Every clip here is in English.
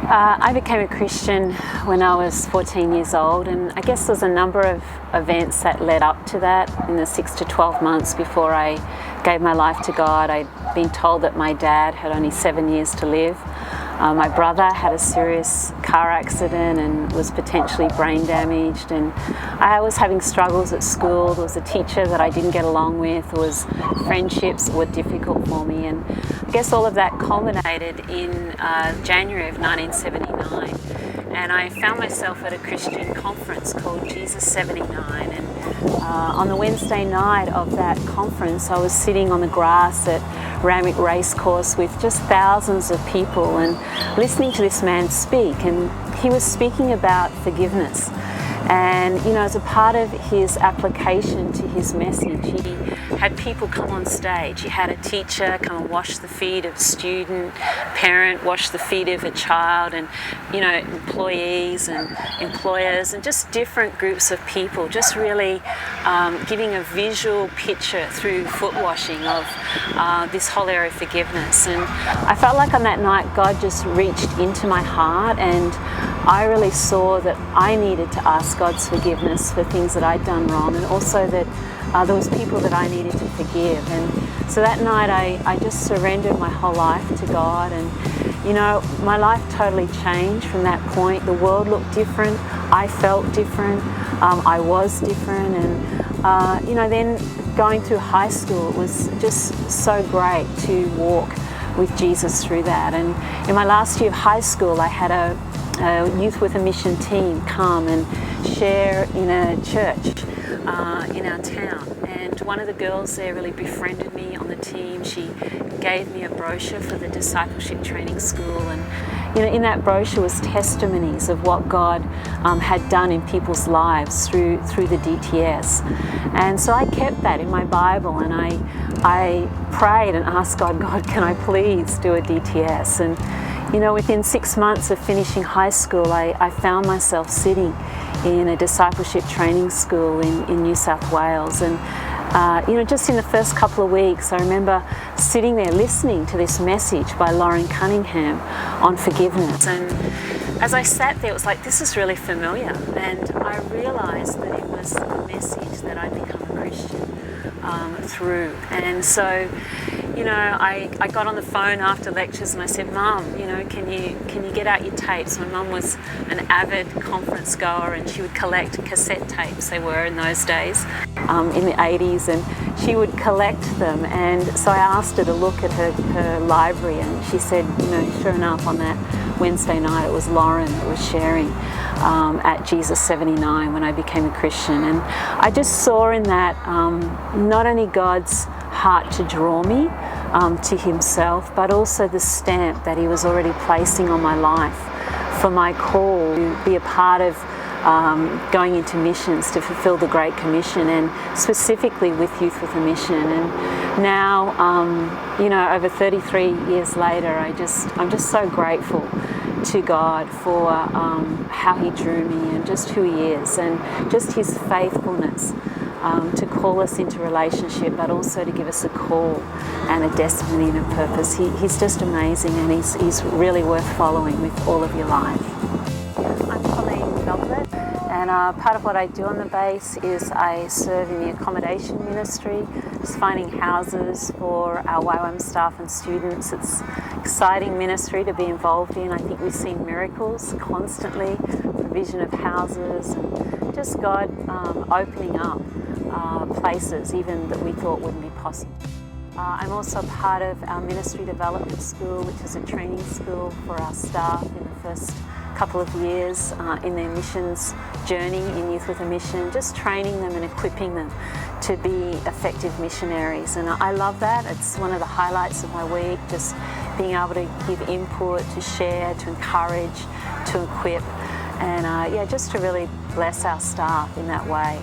I became a Christian when I was 14 years old, and I guess there's a number of events that led up to that in the 6 to 12 months before I gave my life to God. I'd been told that my dad had only 7 years to live. My brother had a serious car accident and was potentially brain damaged, and I was having struggles at school. There was a teacher that I didn't get along with. There was friendships that were difficult for me, and I guess all of that culminated in January of 1979, and I found myself at a Christian conference called Jesus 79, and on the Wednesday night of that conference I was sitting on the grass at Ramick Racecourse with just thousands of people and listening to this man speak, and he was speaking about forgiveness. And you know, as a part of his application to his message, he had people come on stage. He had a teacher come and wash the feet of a student, parent wash the feet of a child, and you know, employees and employers and just different groups of people, just really giving a visual picture through foot washing of this whole area of forgiveness. And I felt like on that night God just reached into my heart, and I really saw that I needed to ask God's forgiveness for things that I'd done wrong, and also that there was people that I needed to forgive. And so that night I just surrendered my whole life to God, and you know, my life totally changed from that point. The world looked different, I felt different, I was different, and you know, then going through high school, it was just so great to walk with Jesus through that. And in my last year of high school I had a Youth with a Mission team come and share in a church in our town, and one of the girls there really befriended me on the team. She gave me a brochure for the discipleship training school, and you know, in that brochure was testimonies of what God had done in people's lives through the DTS. And so I kept that in my Bible, and I prayed and asked God, can I please do a DTS? And you know, within 6 months of finishing high school, I found myself sitting in a discipleship training school in New South Wales. And you know, just in the first couple of weeks, I remember sitting there listening to this message by Lauren Cunningham on forgiveness. And as I sat there, it was like, this is really familiar. And I realized that it was the message that I'd become a Christian through. And so, you know, I got on the phone after lectures and I said, Mum, you know, can you get out your tapes? My mum was an avid conference goer, and she would collect cassette tapes, they were in those days, in the 80s, and she would collect them. And so I asked her to look at her library, and she said, you know, sure enough, on that Wednesday night it was Lauren that was sharing at Jesus 79 when I became a Christian. And I just saw in that not only God's heart to draw me to himself, but also the stamp that he was already placing on my life for my call to be a part of going into missions to fulfill the Great Commission, and specifically with Youth with a Mission. And now, you know, over 33 years later, I'm just so grateful to God for how he drew me and just who he is, and just his faithfulness to call us into relationship, but also to give us a call and a destiny and a purpose. He's just amazing, and he's really worth following with all of your life. I'm Colleen Noblet, and part of what I do on the base is I serve in the accommodation ministry, just finding houses for our YWAM staff and students. It's exciting ministry to be involved in. I think we've seen miracles constantly, provision of houses, and just God opening up places even that we thought wouldn't be possible. I'm also part of our Ministry Development School, which is a training school for our staff in the first couple of years in their missions journey in Youth with a Mission, just training them and equipping them to be effective missionaries. And I love that. It's one of the highlights of my week, just being able to give input, to share, to encourage, to equip, and yeah, just to really bless our staff in that way.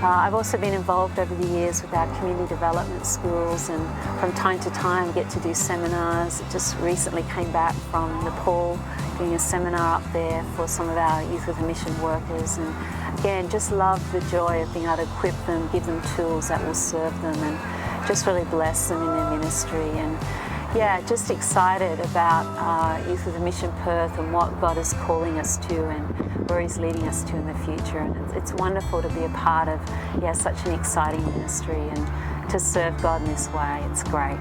I've also been involved over the years with our community development schools, and from time to time get to do seminars. Just recently came back from Nepal doing a seminar up there for some of our Youth with a Mission workers, and again just love the joy of being able to equip them, give them tools that will serve them, and just really bless them in their ministry. And Yeah, just excited about Youth with a Mission Perth and what God is calling us to and where He's leading us to in the future. And it's wonderful to be a part of such an exciting ministry and to serve God in this way. It's great.